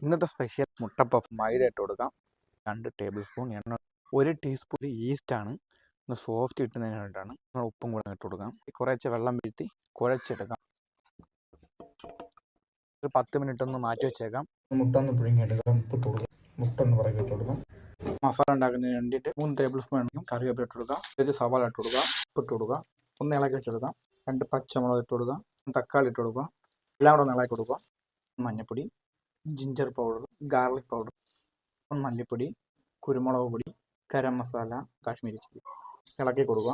ഇന്നത്തെ സ്പെഷ്യൽ മുട്ടപ്പഫ് മൈദ ഇട്ട് കൊടുക്കാം. 2 ടേബിൾ സ്പൂൺ എണ്ണ, 1 ടീസ്പൂൺ ഈസ്റ്റാണ്. ഒന്ന് സോഫ്റ്റ് കിട്ടുന്നതിന് വേണ്ടിയിട്ടാണ്. ഉപ്പും കൂടെ ഇട്ട് കൊടുക്കാം. കുറച്ച് വെള്ളം വീഴ്ത്തി കുഴച്ചെടുക്കാം. ഒരു 10 മിനിറ്റ് ഒന്ന് മാറ്റി വെച്ചേക്കാം. മുട്ട ഒന്ന് പുഴുങ്ങിയെടുക്കാം. ഉപ്പിട്ട് കൊടുക്കാം. മുട്ട ഒന്ന് പുറകെ ഇട്ട് കൊടുക്കാം. മസാല ഉണ്ടാക്കുന്നതിന് വേണ്ടിയിട്ട് 3 ടേബിൾ സ്പൂൺ എണ്ണയും കറിവേപ്പില ഇട്ട് കൊടുക്കാം. ഒരു സവാള ഇട്ട് കൊടുക്കാം. ഉപ്പിട്ട് കൊടുക്കാം. ഒന്ന് ഇളക്കി വെച്ചെടുക്കാം. 2 പച്ചമുളക് ഇട്ട് കൊടുക്കാം. തക്കാളി ഇട്ട് കൊടുക്കുക. എല്ലാം കൂടെ ഒന്ന് ഇളക്കി കൊടുക്കുക. മഞ്ഞൾപ്പൊടി, ജിഞ്ചർ പൗഡർ, ഗാർലിക് പൗഡർ, മല്ലിപ്പൊടി, കുരുമുളക് പൊടി, ഗരം മസാല, കാശ്മീരി ചില്ലി ഇളക്കി കൊടുക്കുക.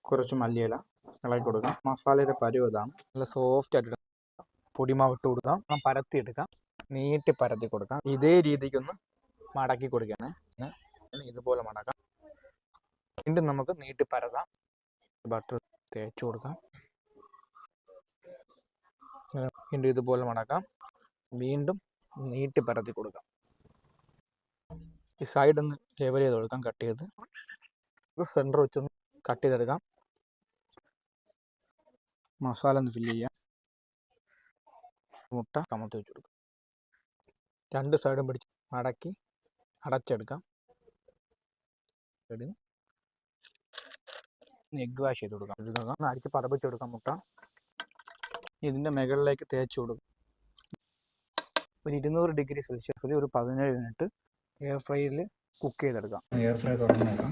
കുറച്ച് മല്ലിയില ഇളക്കി കൊടുക്കാം. മസാലയുടെ പരുവം ഇതാണ്. നല്ല സോഫ്റ്റ് ആയിട്ട് പൊടിമാവ് ഇട്ട് കൊടുക്കാം. പരത്തി എടുക്കാം. നീട്ടി പരത്തി കൊടുക്കാം. ഇതേ രീതിക്കൊന്ന് മടക്കി കൊടുക്കുകയാണ്. ഇതുപോലെ മടക്കാം. വീണ്ടും നമുക്ക് നീട്ടി പരതാം. ബട്ടർ തേച്ച് കൊടുക്കാം. വീണ്ടും ഇതുപോലെ മടക്കാം. വീണ്ടും നീട്ടി പരത്തി കൊടുക്കാം. ഈ സൈഡ് ഒന്ന് ലെവൽ ചെയ്ത് കൊടുക്കാം. കട്ട് ചെയ്ത് സെൻറ്റർ വെച്ചൊന്ന് കട്ട് ചെയ്തെടുക്കാം. മസാല ഒന്ന് ഫില്ല് ചെയ്യാം. മുട്ട കമത്തി വെച്ച് കൊടുക്കാം. 2 സൈഡും പിടിച്ച് മടക്കി അടച്ചെടുക്കാം. എഗ് വാഷ് ചെയ്ത് കൊടുക്കാം. അടിച്ച് പതപ്പിച്ചെടുക്കാം മുട്ട. ഇതിൻ്റെ മുകളിലേക്ക് തേച്ച് കൊടുക്കും. ഒരു 200 ഡിഗ്രി സെൽഷ്യസിൽ ഒരു 17 മിനിറ്റ് എയർ ഫ്രൈയിൽ കുക്ക് ചെയ്തെടുക്കാം. എയർ ഫ്രൈ തുറന്ന് നോക്കാം.